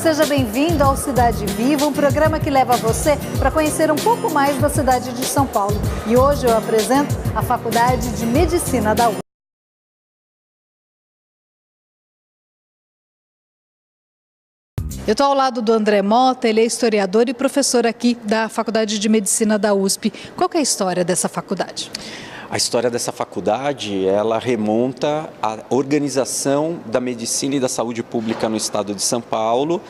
seja bem-vindo ao Cidade Viva, um programa que leva você para conhecer um pouco mais da cidade de São Paulo. E hoje eu apresento a Faculdade de Medicina da USP. Eu estou ao lado do André Mota, ele é historiador e professor aqui da Faculdade de Medicina da USP. Qual que é a história dessa faculdade? A história dessa faculdade, ela remonta à organização da medicina e da saúde pública no estado de São Paulo.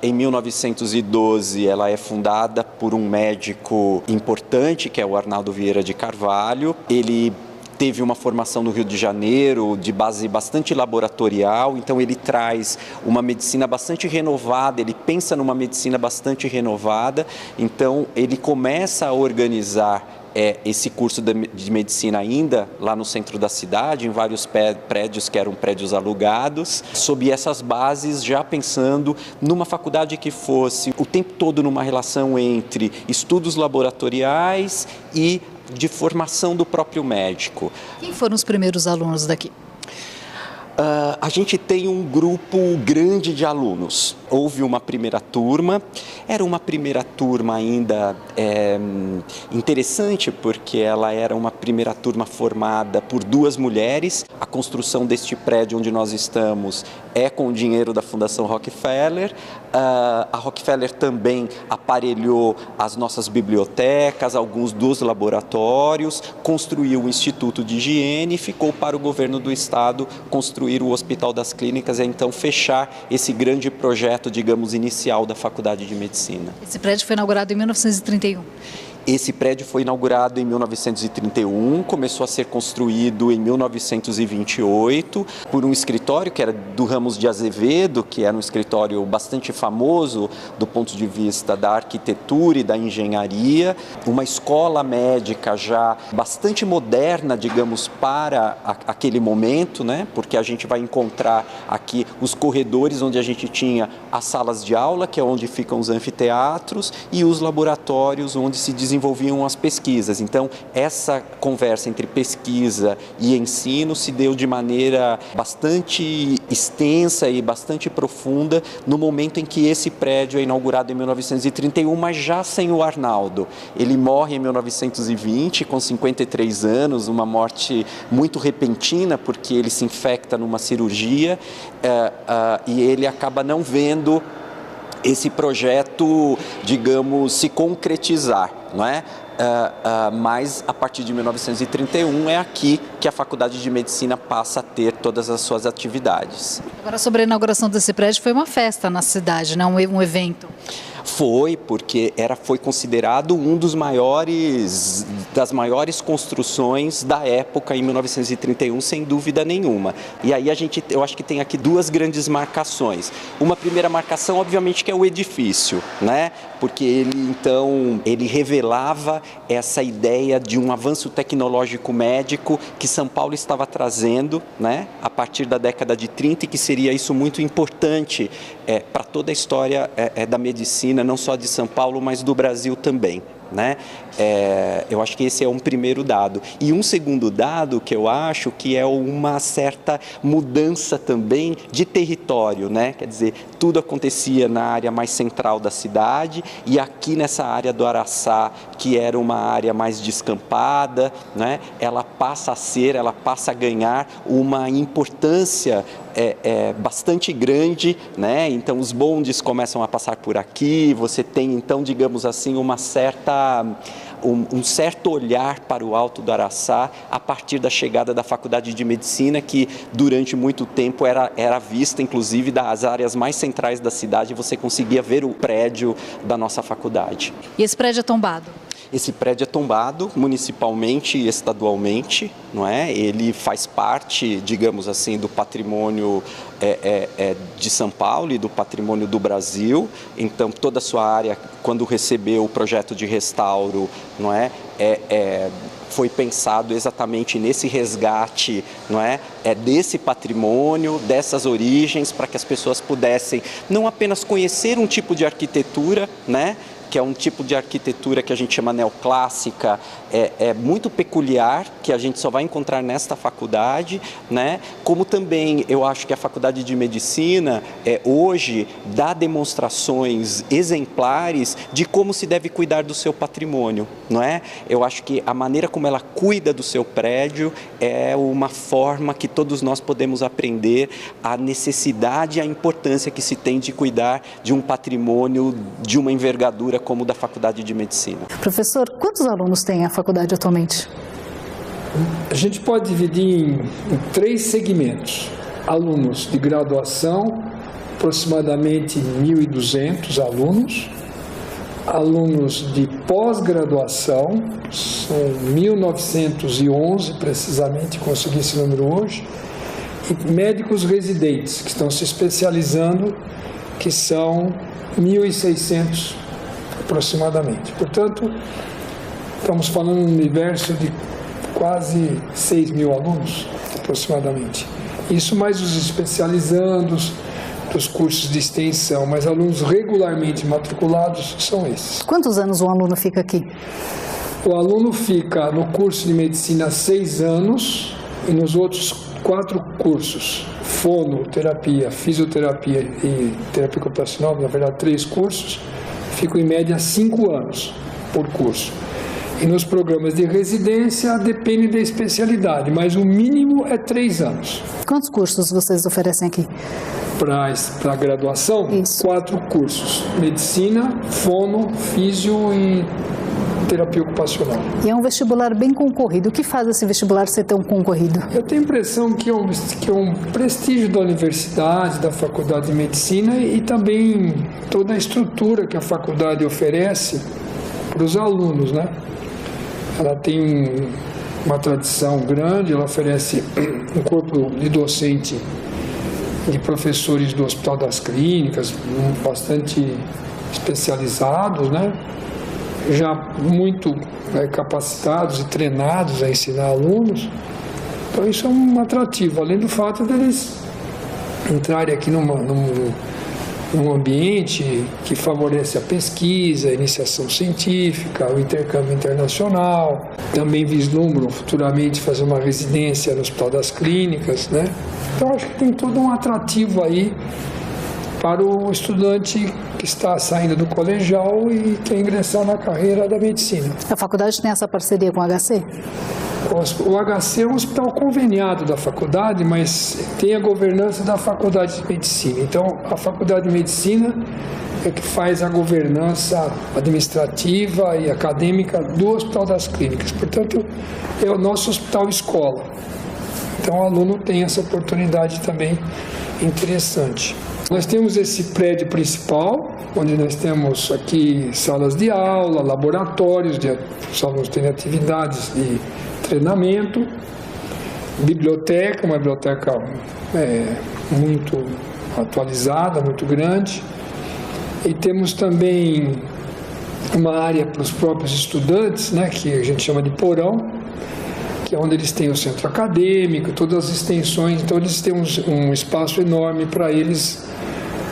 Em 1912, ela é fundada por um médico importante, que é o Arnaldo Vieira de Carvalho. Ele teve uma formação no Rio de Janeiro, de base bastante laboratorial, então ele traz uma medicina bastante renovada, ele pensa numa medicina bastante renovada, então ele começa a organizar esse curso de medicina ainda lá no centro da cidade, em vários prédios que eram prédios alugados, sob essas bases, já pensando numa faculdade que fosse o tempo todo numa relação entre estudos laboratoriais e de formação do próprio médico. Quem foram os primeiros alunos daqui? A gente tem um grupo grande de alunos. Houve uma primeira turma, era uma primeira turma ainda interessante, porque ela era uma primeira turma formada por 2 mulheres. A construção deste prédio onde nós estamos é com o dinheiro da Fundação Rockefeller. A Rockefeller também aparelhou as nossas bibliotecas, alguns dos laboratórios, construiu o Instituto de Higiene e ficou para o governo do estado construir o Hospital das Clínicas e então fechar esse grande projeto, digamos, inicial da Faculdade de Medicina. Esse prédio foi inaugurado em 1931. Esse prédio foi inaugurado em 1931, começou a ser construído em 1928 por um escritório que era do Ramos de Azevedo, que era um escritório bastante famoso do ponto de vista da arquitetura e da engenharia, uma escola médica já bastante moderna, digamos, para aquele momento, né? Porque a gente vai encontrar aqui os corredores onde a gente tinha as salas de aula, que é onde ficam os anfiteatros, e os laboratórios onde se desenvolviam as pesquisas. Então, essa conversa entre pesquisa e ensino se deu de maneira bastante extensa e bastante profunda no momento em que esse prédio é inaugurado em 1931, mas já sem o Arnaldo. Ele morre em 1920, com 53 anos, uma morte muito repentina, porque ele se infecta numa cirurgia e ele acaba não vendo esse projeto, digamos, se concretizar, não é? Mas a partir de 1931 é aqui que a Faculdade de Medicina passa a ter todas as suas atividades. Agora, sobre a inauguração desse prédio, foi uma festa na cidade, né? Um evento. Foi, porque foi considerado um dos das maiores construções da época, em 1931, sem dúvida nenhuma. E aí eu acho que tem aqui 2 grandes marcações. Uma primeira marcação, obviamente, que é o edifício, né? Porque ele revelava essa ideia de um avanço tecnológico médico que São Paulo estava trazendo, né? A partir da década de 30, e que seria isso muito importante para toda a história da medicina, não só de São Paulo, mas do Brasil também, né? Eu acho que esse é um primeiro dado. E um segundo dado que eu acho que é uma certa mudança também de território, né? Quer dizer, tudo acontecia na área mais central da cidade e aqui nessa área do Araçá, que era uma área mais descampada, né? Ela passa a ganhar uma importância bastante grande, né? Então os bondes começam a passar por aqui, você tem então, digamos assim, um certo olhar para o Alto do Araçá a partir da chegada da Faculdade de Medicina, que durante muito tempo era vista, inclusive, das áreas mais centrais da cidade, você conseguia ver o prédio da nossa faculdade. E esse prédio é tombado? Esse prédio é tombado municipalmente e estadualmente, não é? Ele faz parte, digamos assim, do patrimônio de São Paulo e do patrimônio do Brasil. Então, toda a sua área, quando recebeu o projeto de restauro, não é? Foi pensado exatamente nesse resgate, não é? Desse patrimônio, dessas origens, para que as pessoas pudessem não apenas conhecer um tipo de arquitetura, né? que é um tipo de arquitetura que a gente chama neoclássica, é muito peculiar, que a gente só vai encontrar nesta faculdade, né? Como também eu acho que a Faculdade de Medicina hoje dá demonstrações exemplares de como se deve cuidar do seu patrimônio, não é? Eu acho que a maneira como ela cuida do seu prédio é uma forma que todos nós podemos aprender a necessidade e a importância que se tem de cuidar de um patrimônio de uma envergadura como o da Faculdade de Medicina. Professor, quantos alunos tem a faculdade atualmente? A gente pode dividir em 3 segmentos. Alunos de graduação, aproximadamente 1.200 alunos. Alunos de pós-graduação, são 1.911 precisamente, consegui esse número hoje. E médicos residentes, que estão se especializando, que são 1.600 aproximadamente. Portanto, estamos falando de um universo de quase 6.000 alunos, aproximadamente. Isso mais os especializandos dos cursos de extensão, mas alunos regularmente matriculados são esses. Quantos anos um aluno fica aqui? O aluno fica no curso de medicina 6 anos e nos outros 4 cursos, fonoterapia, fisioterapia e terapia ocupacional, na verdade 3 cursos, ficam em média 5 anos por curso. E nos programas de residência depende da especialidade, mas o mínimo é 3 anos. Quantos cursos vocês oferecem aqui? Para a graduação, Isso. 4 cursos, medicina, fono, físio e terapia ocupacional. E é um vestibular bem concorrido. O que faz esse vestibular ser tão concorrido? Eu tenho a impressão que é um prestígio da universidade, da faculdade de medicina e também toda a estrutura que a faculdade oferece para os alunos, né? Ela tem uma tradição grande, ela oferece um corpo de docente, de professores do Hospital das Clínicas, bastante especializados, né? Já muito capacitados e treinados a ensinar alunos. Então isso é um atrativo, além do fato deles entrarem aqui num ambiente que favorece a pesquisa, a iniciação científica, o intercâmbio internacional. Também vislumbram futuramente fazer uma residência no Hospital das Clínicas, né? Então acho que tem todo um atrativo aí para o estudante que está saindo do colegial e quer ingressar na carreira da medicina. A faculdade tem essa parceria com o HC? O HC é um hospital conveniado da faculdade, mas tem a governança da Faculdade de Medicina. Então, a Faculdade de Medicina é que faz a governança administrativa e acadêmica do Hospital das Clínicas. Portanto, é o nosso hospital escola. Então, o aluno tem essa oportunidade também interessante. Nós temos esse prédio principal, onde nós temos aqui salas de aula, laboratórios, os alunos têm atividades de treinamento, biblioteca, uma biblioteca muito atualizada, muito grande, e temos também uma área para os próprios estudantes, né, que a gente chama de porão, que é onde eles têm o centro acadêmico, todas as extensões, então eles têm um espaço enorme para eles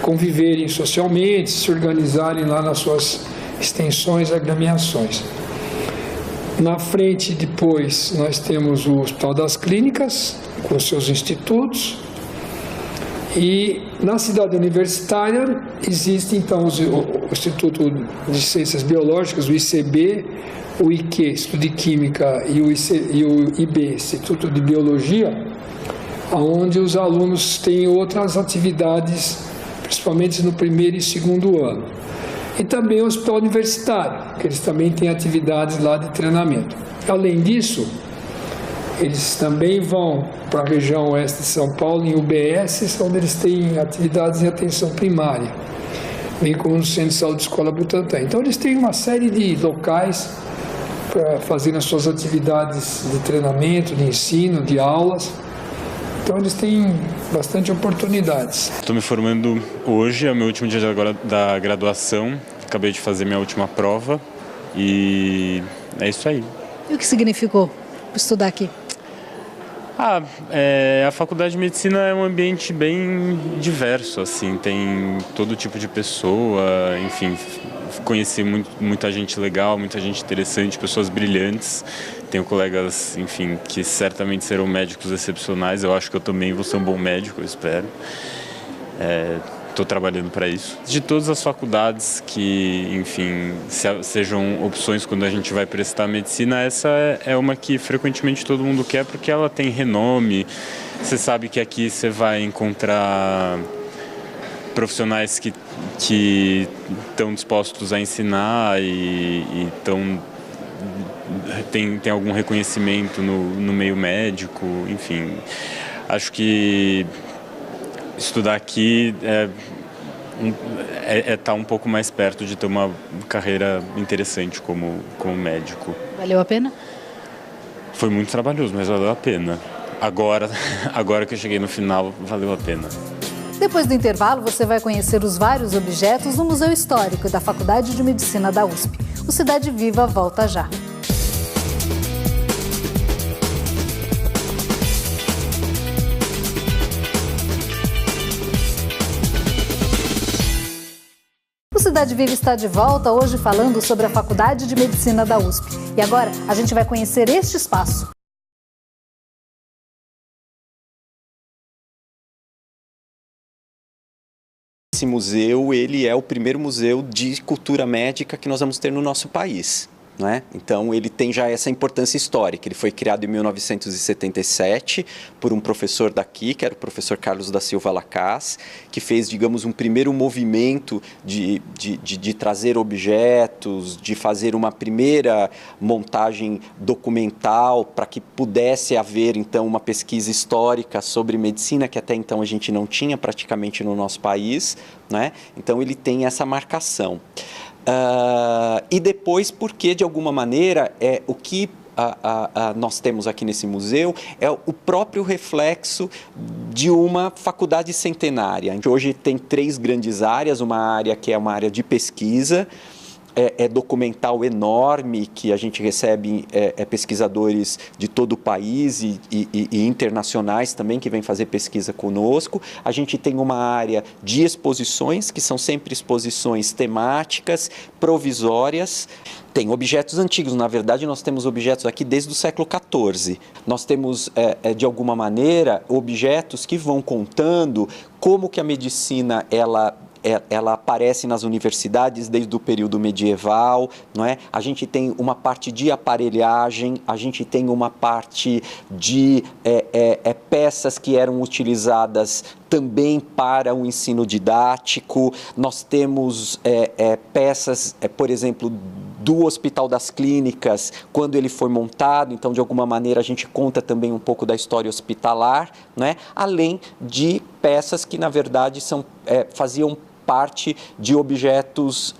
conviverem socialmente, se organizarem lá nas suas extensões e agremiações. Na frente, depois, nós temos o Hospital das Clínicas, com seus institutos, e na cidade universitária existe, então, o Instituto de Ciências Biológicas, o ICB, o IQ, Instituto de Química, e o IB, Instituto de Biologia, onde os alunos têm outras atividades, principalmente no primeiro e segundo ano. E também o hospital universitário, que eles também têm atividades lá de treinamento. Além disso, eles também vão para a região oeste de São Paulo, em UBS, onde eles têm atividades em atenção primária, bem como no Centro de Saúde Escola Butantan. Então, eles têm uma série de locais para fazer as suas atividades de treinamento, de ensino, de aulas. Então, eles têm bastante oportunidades. Estou me formando hoje, é o meu último dia agora da graduação. Acabei de fazer minha última prova e é isso aí. E o que significou estudar aqui? A Faculdade de Medicina é um ambiente bem diverso, assim, tem todo tipo de pessoa, enfim, conheci muita gente legal, muita gente interessante, pessoas brilhantes. Tenho colegas, enfim, que certamente serão médicos excepcionais. Eu acho que eu também vou ser um bom médico, eu espero. Estou trabalhando para isso. De todas as faculdades que, enfim, sejam opções quando a gente vai prestar medicina, essa é uma que frequentemente todo mundo quer porque ela tem renome. Você sabe que aqui você vai encontrar profissionais que estão dispostos a ensinar e tem algum reconhecimento no meio médico, enfim. Acho que estudar aqui tá um pouco mais perto de ter uma carreira interessante como médico. Valeu a pena? Foi muito trabalhoso, mas valeu a pena. Agora que eu cheguei no final, valeu a pena. Depois do intervalo, você vai conhecer os vários objetos no Museu Histórico da Faculdade de Medicina da USP. O Cidade Viva volta já. O Cidade Viva está de volta, hoje falando sobre a Faculdade de Medicina da USP. E agora a gente vai conhecer este espaço. Esse museu, ele é o primeiro museu de cultura médica que nós vamos ter no nosso país. Né? Então ele tem já essa importância histórica. Ele foi criado em 1977 por um professor daqui, que era o professor Carlos da Silva Lacaz, que fez, digamos, um primeiro movimento de trazer objetos, de fazer uma primeira montagem documental para que pudesse haver então uma pesquisa histórica sobre medicina, que até então a gente não tinha praticamente no nosso país, né? Então ele tem essa marcação. E depois, porque de alguma maneira o que nós temos aqui nesse museu é o próprio reflexo de uma faculdade centenária. Hoje tem 3 grandes áreas, uma área que é uma área de pesquisa, documental enorme, que a gente recebe pesquisadores de todo o país e internacionais também que vêm fazer pesquisa conosco. A gente tem uma área de exposições, que são sempre exposições temáticas, provisórias. Tem objetos antigos, na verdade nós temos objetos aqui desde o século XIV. Nós temos, de alguma maneira, objetos que vão contando como que a medicina ela aparece nas universidades desde o período medieval, não é? A gente tem uma parte de aparelhagem, a gente tem uma parte de peças que eram utilizadas também para o ensino didático. Nós temos peças, por exemplo, do Hospital das Clínicas, quando ele foi montado, então de alguma maneira a gente conta também um pouco da história hospitalar, né? Além de peças que na verdade faziam parte de objetos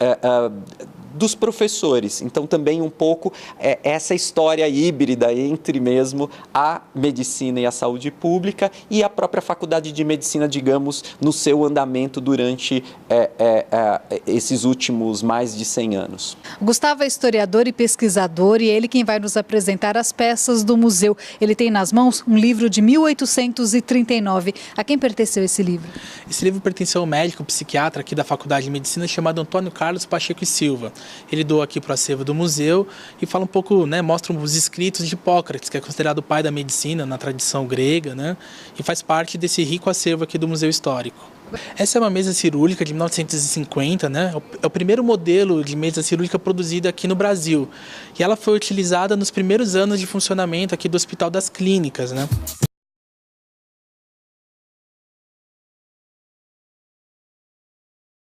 dos professores. Então também um pouco essa história híbrida entre mesmo a medicina e a saúde pública e a própria faculdade de medicina, digamos, no seu andamento durante esses últimos mais de 100 anos. Gustavo é historiador e pesquisador e é ele quem vai nos apresentar as peças do museu. Ele tem nas mãos um livro de 1839. A quem pertenceu esse livro? Esse livro pertenceu ao médico psiquiatra aqui da Faculdade de Medicina chamado Antônio Carlos Pacheco e Silva. Ele doou aqui para o acervo do museu e fala um pouco, né, mostra os escritos de Hipócrates, que é considerado o pai da medicina na tradição grega, né, e faz parte desse rico acervo aqui do Museu Histórico. Essa é uma mesa cirúrgica de 1950, né? É o primeiro modelo de mesa cirúrgica produzida aqui no Brasil. E ela foi utilizada nos primeiros anos de funcionamento aqui do Hospital das Clínicas, né?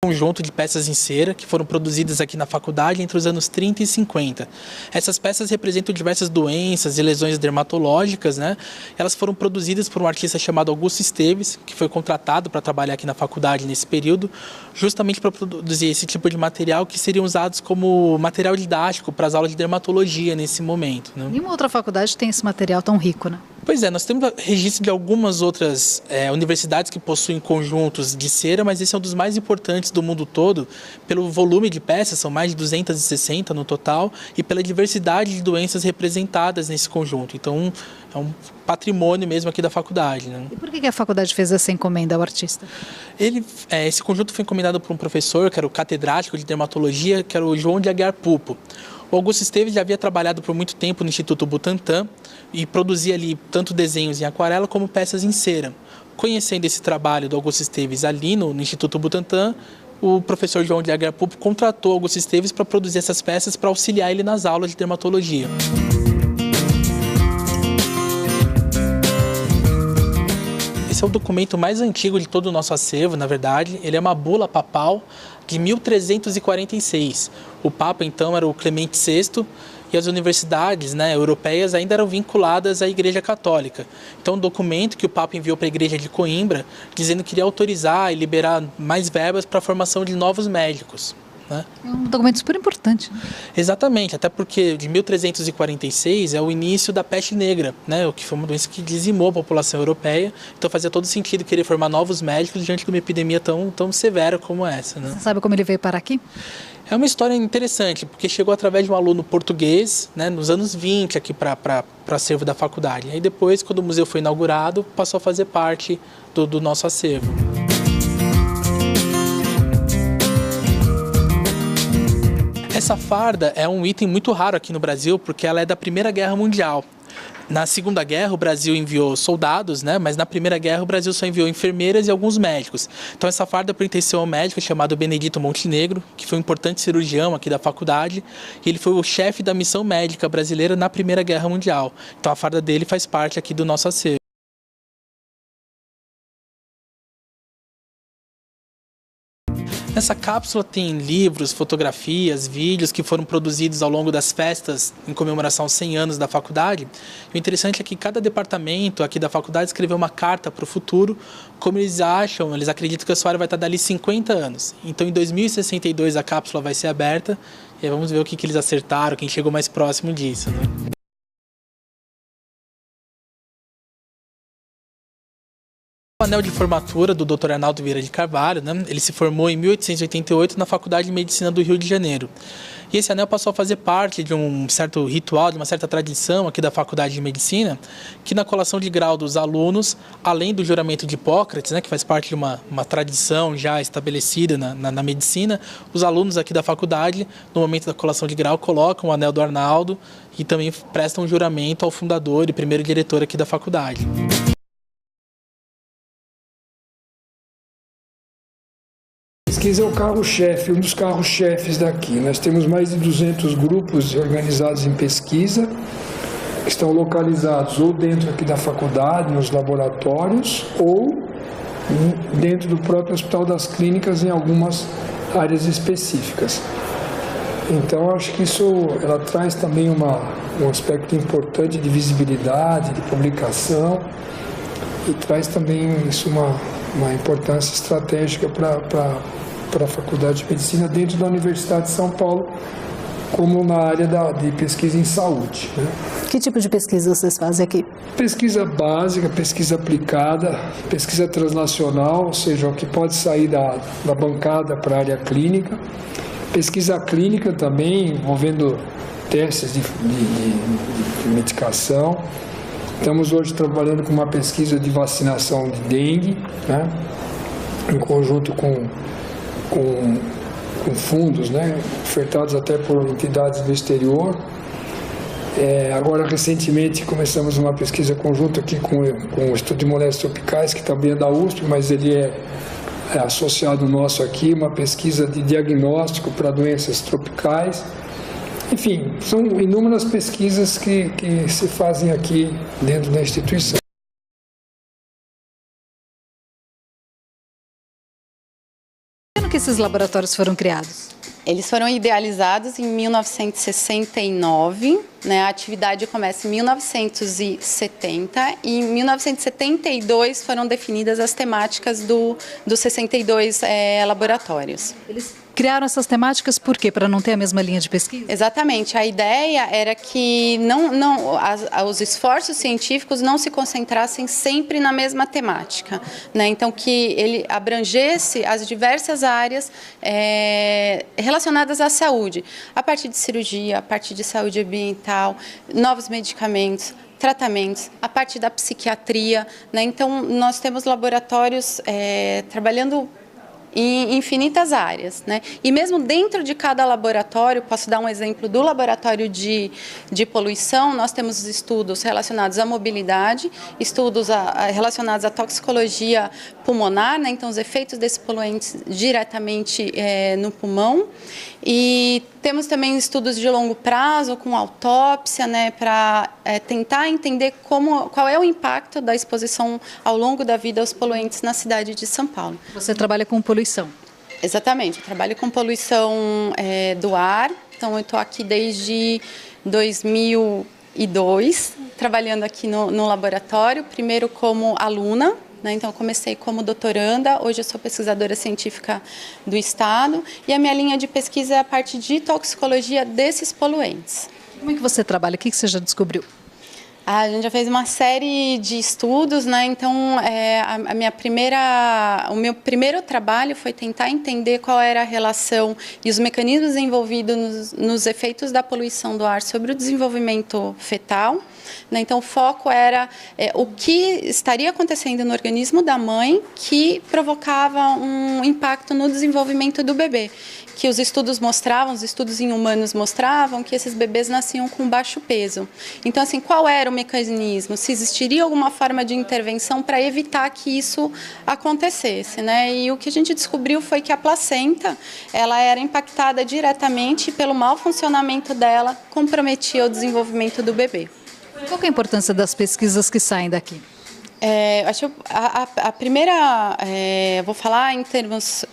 Conjunto de peças em cera que foram produzidas aqui na faculdade entre os anos 30 e 50. Essas peças representam diversas doenças e lesões dermatológicas, né? Elas foram produzidas por um artista chamado Augusto Esteves, que foi contratado para trabalhar aqui na faculdade nesse período, justamente para produzir esse tipo de material que seriam usados como material didático para as aulas de dermatologia nesse momento, né? Nenhuma outra faculdade tem esse material tão rico, né? Pois é, nós temos registro de algumas outras universidades que possuem conjuntos de cera, mas esse é um dos mais importantes do mundo todo, pelo volume de peças, são mais de 260 no total, e pela diversidade de doenças representadas nesse conjunto. Então, é um patrimônio mesmo aqui da faculdade, né? E por que a faculdade fez essa encomenda ao artista? Esse conjunto foi encomendado por um professor, que era o catedrático de dermatologia, que era o João de Aguiar Pupo. O Augusto Esteves já havia trabalhado por muito tempo no Instituto Butantan e produzia ali tanto desenhos em aquarela como peças em cera. Conhecendo esse trabalho do Augusto Esteves ali no Instituto Butantan, o professor João de Aguiar Pupo contratou o Augusto Esteves para produzir essas peças para auxiliar ele nas aulas de dermatologia. Esse é o documento mais antigo de todo o nosso acervo, na verdade. Ele é uma bula papal de 1346. O Papa, então, era o Clemente VI e as universidades, né, europeias ainda eram vinculadas à Igreja Católica. Então, um documento que o Papa enviou para a Igreja de Coimbra, dizendo que iria autorizar e liberar mais verbas para a formação de novos médicos. Né? É um documento super importante. Né? Exatamente, até porque de 1346 é o início da peste negra, né? O que foi uma doença que dizimou a população europeia. Então fazia todo sentido querer formar novos médicos diante de uma epidemia tão severa como essa. Né? Você sabe como ele veio parar aqui? É uma história interessante, porque chegou através de um aluno português, né, nos anos 20 aqui para o acervo da faculdade. E aí depois, quando o museu foi inaugurado, passou a fazer parte do nosso acervo. Essa farda é um item muito raro aqui no Brasil, porque ela é da Primeira Guerra Mundial. Na Segunda Guerra, o Brasil enviou soldados, né? Mas na Primeira Guerra, o Brasil só enviou enfermeiras e alguns médicos. Então, essa farda pertenceu a um médico chamado Benedito Montenegro, que foi um importante cirurgião aqui da faculdade, e ele foi o chefe da missão médica brasileira na Primeira Guerra Mundial. Então, a farda dele faz parte aqui do nosso acervo. Nessa cápsula tem livros, fotografias, vídeos que foram produzidos ao longo das festas em comemoração aos 100 anos da faculdade. E o interessante é que cada departamento aqui da faculdade escreveu uma carta para o futuro, como eles acham, eles acreditam que a sua área vai estar dali 50 anos. Então, em 2062, a cápsula vai ser aberta e aí vamos ver o que eles acertaram, quem chegou mais próximo disso, né? O anel de formatura do Dr. Arnaldo Vieira de Carvalho, né? Ele se formou em 1888 na Faculdade de Medicina do Rio de Janeiro. E esse anel passou a fazer parte de um certo ritual, de uma certa tradição aqui da Faculdade de Medicina, que na colação de grau dos alunos, além do juramento de Hipócrates, né, que faz parte de uma tradição já estabelecida na medicina, os alunos aqui da faculdade, no momento da colação de grau, colocam o anel do Arnaldo e também prestam juramento ao fundador e primeiro diretor aqui da faculdade. A pesquisa é o carro-chefe, um dos carros-chefes daqui. Nós temos mais de 200 grupos organizados em pesquisa, que estão localizados ou dentro aqui da faculdade, nos laboratórios, ou dentro do próprio Hospital das Clínicas, em algumas áreas específicas. Então, acho que ela traz também um aspecto importante de visibilidade, de publicação, e traz também isso uma importância estratégica para a Faculdade de Medicina dentro da Universidade de São Paulo, como na área de pesquisa em saúde. Né? Que tipo de pesquisa vocês fazem aqui? Pesquisa básica, pesquisa aplicada, pesquisa translacional, ou seja, o que pode sair da bancada para a área clínica. Pesquisa clínica também, envolvendo testes de medicação. Estamos hoje trabalhando com uma pesquisa de vacinação de dengue, né? Em conjunto com fundos, né? Ofertados até por entidades do exterior. Agora, recentemente, começamos uma pesquisa conjunta aqui com o Instituto de Moléstias Tropicais, que também é da USP, mas ele é associado nosso aqui, uma pesquisa de diagnóstico para doenças tropicais. Enfim, são inúmeras pesquisas que se fazem aqui dentro da instituição. Quando que esses laboratórios foram criados? Eles foram idealizados em 1969, né? A atividade começa em 1970 e em 1972 foram definidas as temáticas dos 62 laboratórios. Eles Criaram essas temáticas por quê? Para não ter a mesma linha de pesquisa? Exatamente. A ideia era que os esforços científicos não se concentrassem sempre na mesma temática, né? Então, que ele abrangesse as diversas áreas relacionadas à saúde, a partir de cirurgia, a partir de saúde ambiental, novos medicamentos, tratamentos, a parte da psiquiatria, né? Então, nós temos laboratórios trabalhando em infinitas áreas, né? E mesmo dentro de cada laboratório, posso dar um exemplo do laboratório de poluição, nós temos estudos relacionados à mobilidade, estudos relacionados à toxicologia pulmonar, né? Então os efeitos desses poluentes diretamente no pulmão, e temos também estudos de longo prazo com autópsia, né? Para tentar entender qual é o impacto da exposição ao longo da vida aos poluentes na cidade de São Paulo. Você trabalha com poluição? Exatamente, eu trabalho com poluição do ar, então eu estou aqui desde 2002, trabalhando aqui no laboratório, primeiro como aluna, né? Então eu comecei como doutoranda, hoje eu sou pesquisadora científica do Estado, e a minha linha de pesquisa é a parte de toxicologia desses poluentes. Como é que você trabalha? O que você já descobriu? A gente já fez uma série de estudos, né? Então, o meu primeiro trabalho foi tentar entender qual era a relação e os mecanismos envolvidos nos efeitos da poluição do ar sobre o desenvolvimento fetal, né? Então, o foco era o que estaria acontecendo no organismo da mãe que provocava um impacto no desenvolvimento do bebê. Que os estudos em humanos mostravam que esses bebês nasciam com baixo peso. Então, assim, qual era o mecanismo? Se existiria alguma forma de intervenção para evitar que isso acontecesse, né? E o que a gente descobriu foi que a placenta, ela era impactada diretamente pelo mau funcionamento dela, comprometia o desenvolvimento do bebê. Qual que é a importância das pesquisas que saem daqui? Acho que a primeira, vou falar em termos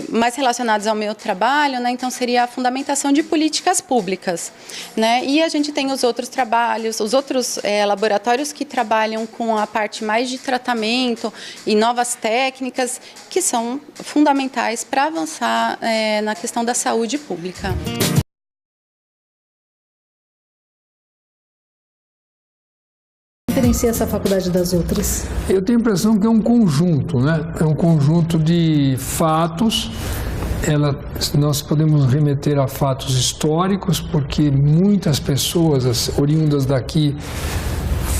mais relacionados ao meu trabalho, né? Então seria a fundamentação de políticas públicas, né? E a gente tem os outros trabalhos, os outros laboratórios que trabalham com a parte mais de tratamento e novas técnicas que são fundamentais para avançar na questão da saúde pública. Diferencia essa faculdade das outras? Eu tenho a impressão que é um conjunto, né? É um conjunto de fatos. Nós podemos remeter a fatos históricos, porque muitas pessoas oriundas daqui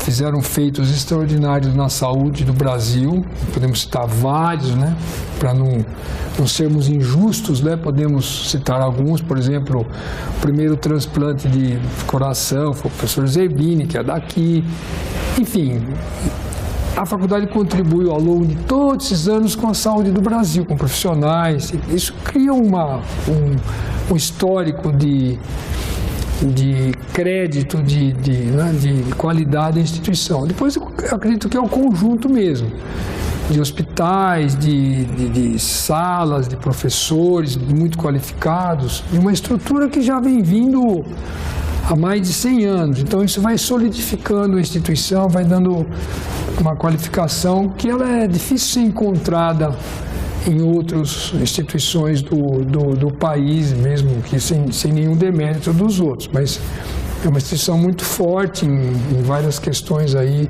fizeram feitos extraordinários na saúde do Brasil. Podemos citar vários, né? Para não sermos injustos, né? Podemos citar alguns, por exemplo, o primeiro transplante de coração foi o professor Zerbini, que é daqui. Enfim, a faculdade contribuiu ao longo de todos esses anos com a saúde do Brasil, com profissionais. Isso cria um histórico de crédito, de qualidade da instituição. Depois, eu acredito que é o conjunto mesmo, de hospitais, de salas, de professores muito qualificados, de uma estrutura que já vem vindo há mais de 100 anos. Então, isso vai solidificando a instituição, vai dando uma qualificação que ela é difícil de ser encontrada em outras instituições do país, mesmo que sem nenhum demérito dos outros. Mas é uma instituição muito forte em várias questões aí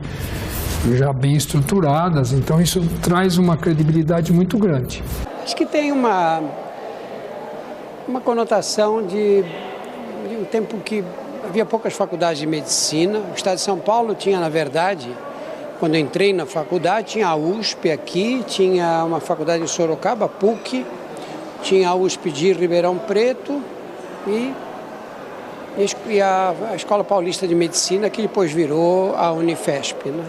já bem estruturadas, então isso traz uma credibilidade muito grande. Acho que tem uma conotação de um tempo que havia poucas faculdades de medicina. O estado de São Paulo tinha, na verdade, quando eu entrei na faculdade, tinha a USP aqui, tinha uma faculdade em Sorocaba, a PUC, tinha a USP de Ribeirão Preto e a Escola Paulista de Medicina, que depois virou a Unifesp, né?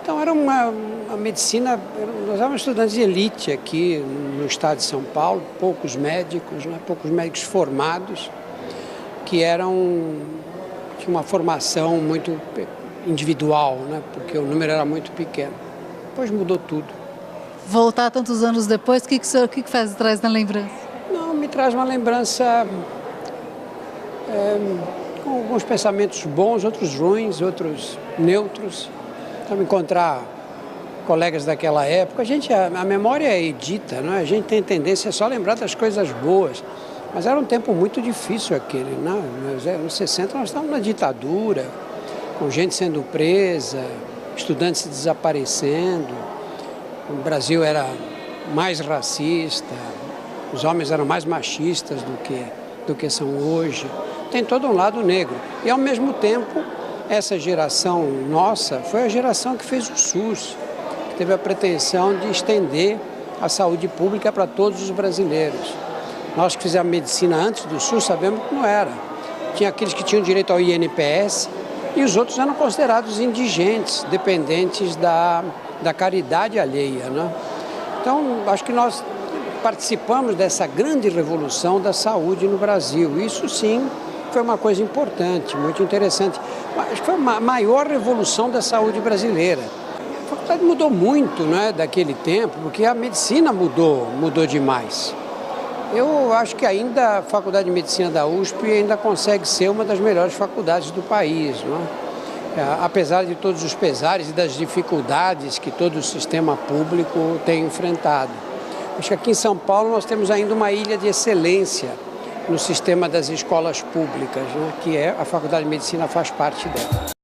Então era uma medicina, nós éramos estudantes de elite aqui no estado de São Paulo, poucos médicos, né? Poucos médicos formados, que tinha uma formação muito individual, né? Porque o número era muito pequeno. Depois mudou tudo. Voltar tantos anos depois, o que traz na lembrança? Não, me traz uma lembrança com alguns pensamentos bons, outros ruins, outros neutros. Então, encontrar colegas daquela época. A memória é edita, não é? A gente tem tendência a só lembrar das coisas boas. Mas era um tempo muito difícil aquele, né? Nos anos 60 nós estávamos na ditadura, com gente sendo presa, estudantes se desaparecendo. O Brasil era mais racista, os homens eram mais machistas do que são hoje. Tem todo um lado negro. E, ao mesmo tempo, essa geração nossa foi a geração que fez o SUS, que teve a pretensão de estender a saúde pública para todos os brasileiros. Nós que fizemos medicina antes do SUS sabemos que não era. Tinha aqueles que tinham direito ao INPS e os outros eram considerados indigentes, dependentes da caridade alheia, né? Então, acho que nós participamos dessa grande revolução da saúde no Brasil. Isso, sim, foi uma coisa importante, muito interessante. Acho que foi a maior revolução da saúde brasileira. A faculdade mudou muito, né, daquele tempo, porque a medicina mudou demais. Eu acho que ainda a Faculdade de Medicina da USP ainda consegue ser uma das melhores faculdades do país, né? Apesar de todos os pesares e das dificuldades que todo o sistema público tem enfrentado. Acho que aqui em São Paulo nós temos ainda uma ilha de excelência no sistema das escolas públicas, né? Que a Faculdade de Medicina faz parte dela.